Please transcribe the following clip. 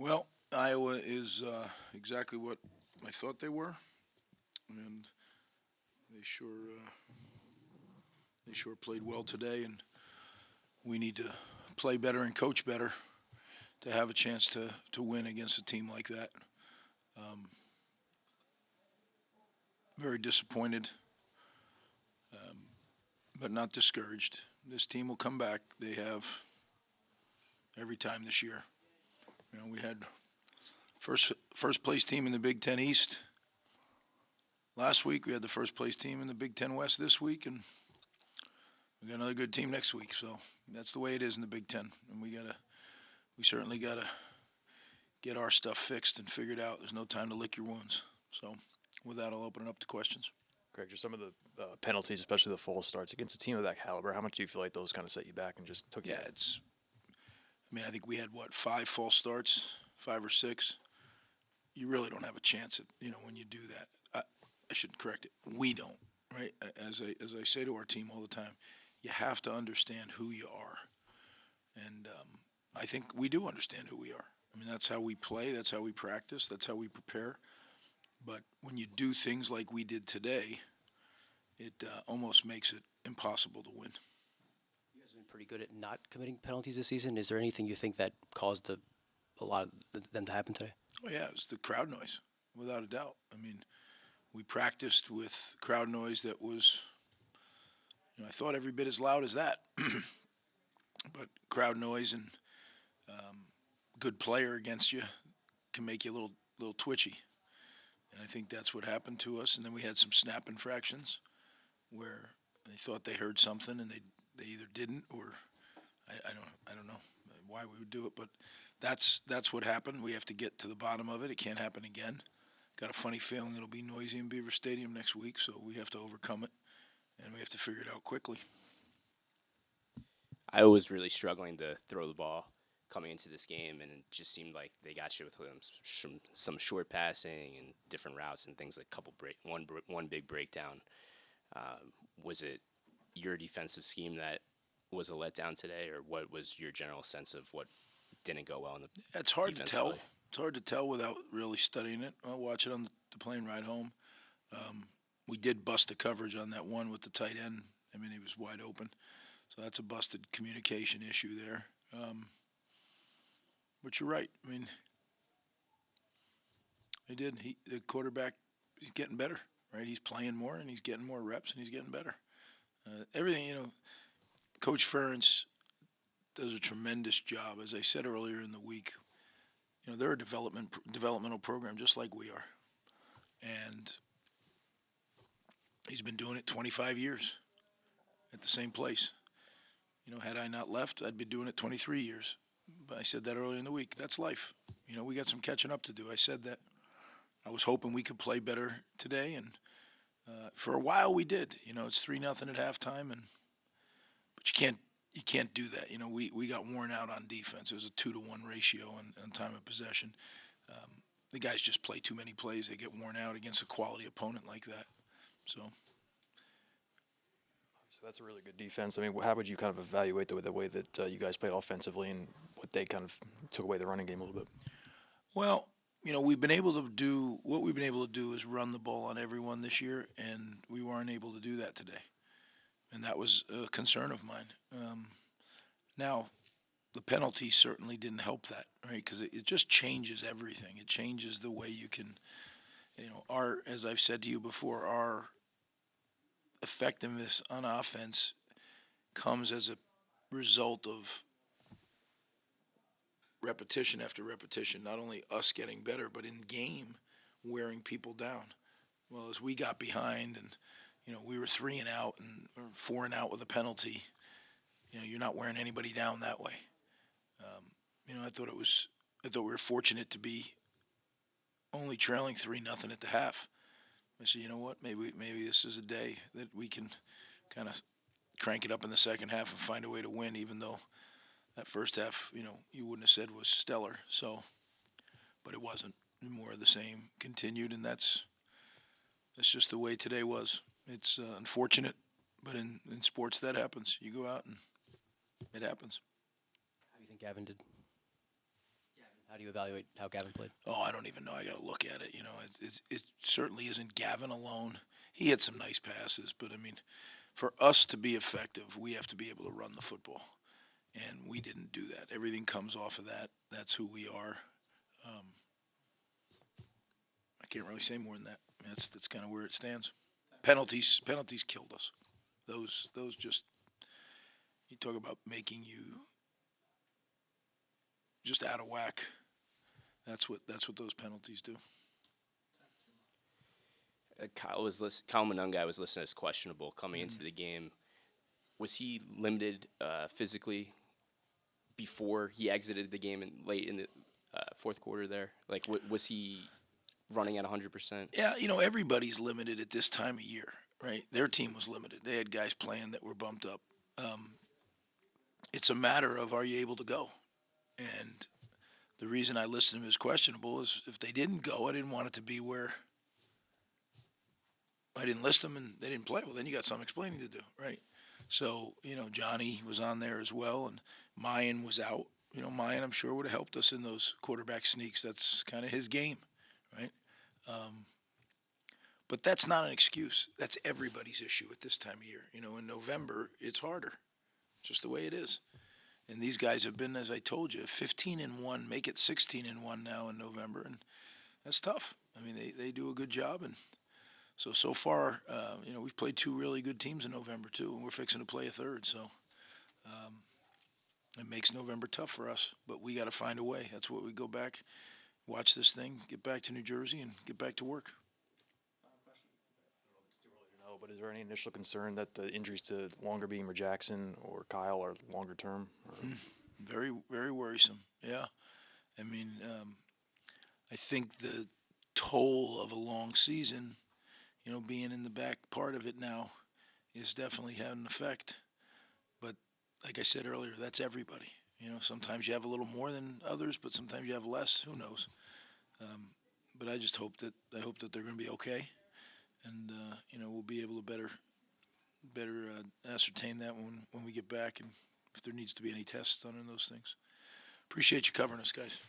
Well, Iowa is exactly what I thought they were, and they sure they sure played well today. And we need to play better and coach better to have a chance to win against a team like that. Um, Very disappointed, but not discouraged. This team will come back. They have every time this year. We had first place team in the Big Ten East last week. We had the first place team in the Big Ten West this week, and we got another good team next week. So that's the way it is in the Big Ten, and we certainly gotta get our stuff fixed and figured out. There's no time to lick your wounds. So with that, I'll open it up to questions. Greg, just some of the penalties, especially the false starts against a team of that caliber. How much do you feel like those kind of set you back and just took you? Yeah, it's. I mean, I think we had five false starts, 5 or 6. You really don't have a chance when you do that. I should correct it. We don't, right? As I say to our team all the time, you have to understand who you are, and I think we do understand who we are. I mean, that's how we play. That's how we practice. That's how we prepare. But when you do things like we did today, it almost makes it impossible to win. You guys have been pretty good at not committing penalties this season. Is there anything you think that caused a lot of them to happen today? Oh yeah, it was the crowd noise, without a doubt. I mean, we practiced with crowd noise that was, I thought every bit as loud as that. But crowd noise and good player against you can make you a little twitchy. And I think that's what happened to us. And then we had some snap infractions where they thought they heard something and they either didn't or I don't know why we would do it, but that's what happened. We have to get to the bottom of it. It can't happen again. Got a funny feeling it'll be noisy in Beaver Stadium next week, so we have to overcome it and we have to figure it out quickly. I was really struggling to throw the ball coming into this game, and it just seemed like they got you with some short passing and different routes and things like one big breakdown. Was it your defensive scheme that was a letdown today, or what was your general sense of what didn't go well in the It's hard to tell. defensively? It's hard to tell without really studying it. I'll watch it on the plane ride home. We did bust the coverage on that one with the tight end. I mean, he was wide open. So that's a busted communication issue there. But you're right. I mean, they did. The quarterback, he's getting better, right? He's playing more and he's getting more reps and he's getting better. Everything, Coach Ferentz does a tremendous job. As I said earlier in the week, they're a developmental program just like we are. And he's been doing it 25 years at the same place. Had I not left, I'd be doing it 23 years. But I said that earlier in the week. That's life. We got some catching up to do. I said that. I was hoping we could play better today, and for a while we did. It's 3-0 at halftime, but you can't do that. We got worn out on defense. It was a 2-to-1 ratio on time of possession. The guys just play too many plays. They get worn out against a quality opponent like that. So that's a really good defense. I mean, how would you kind of evaluate the way that you guys played offensively and what they kind of took away the running game a little bit? Well, we've been able to do what we've been able to do is run the ball on everyone this year, and we weren't able to do that today, and that was a concern of mine. Now, the penalty certainly didn't help that, right? Because it just changes everything. It changes the way you can, as I've said to you before, our effectiveness on offense comes as a result of repetition after repetition, not only us getting better, but in game wearing people down. Well, as we got behind and, we were 3 and out or 4 and out with a penalty, you're not wearing anybody down that way. I thought we were fortunate to be only trailing 3-0 at the half. I said, you know what, maybe this is a day that we can kind of crank it up in the second half and find a way to win, even though that first half, you wouldn't have said was stellar. So, but it wasn't. More of the same continued, and that's just the way today was. It's unfortunate, but in sports that happens. You go out and it happens. How do you think Gavin did? How do you evaluate how Gavin played? Oh, I don't even know. I got to look at it. It certainly isn't Gavin alone. He had some nice passes, but I mean, for us to be effective, we have to be able to run the football, and we didn't do that. Everything comes off of that. That's who we are. I can't really say more than that. That's kind of where it stands. Penalties killed us. Those just, you talk about making you just out of whack. That's what those penalties do. Kyle Monungai was listed as questionable coming into the game. Was he limited physically before he exited the game late in the fourth quarter there? Like, was he running at 100%? Yeah, everybody's limited at this time of year, right? Their team was limited. They had guys playing that were bumped up. It's a matter of, are you able to go? And the reason I listed him as questionable is if they didn't go, I didn't want it to be where I didn't list them and they didn't play. Well, then you got some explaining to do, right? So, Johnny was on there as well, and Mayan was out. Mayan, I'm sure, would have helped us in those quarterback sneaks. That's kind of his game, right? But that's not an excuse. That's everybody's issue at this time of year. In November, it's harder. It's just the way it is. And these guys have been, as I told you, 15-1, make it 16-1 now in November, and that's tough. I mean, they do a good job, and so far, we've played two really good teams in November too, and we're fixing to play a third. So it makes November tough for us, but we got to find a way. That's what we go back, watch this thing, get back to New Jersey, and get back to work. No, but is there any initial concern that the injuries to Longer Beam or Jackson or Kyle are longer term? Very, very worrisome. Yeah, I mean, I think the toll of a long season, being in the back part of it now, is definitely having an effect. But like I said earlier, that's everybody. Sometimes you have a little more than others, but sometimes you have less. Who knows? But I hope that they're going to be okay, and we'll be able to better ascertain that when we get back, and if there needs to be any tests done on those things. Appreciate you covering us, guys.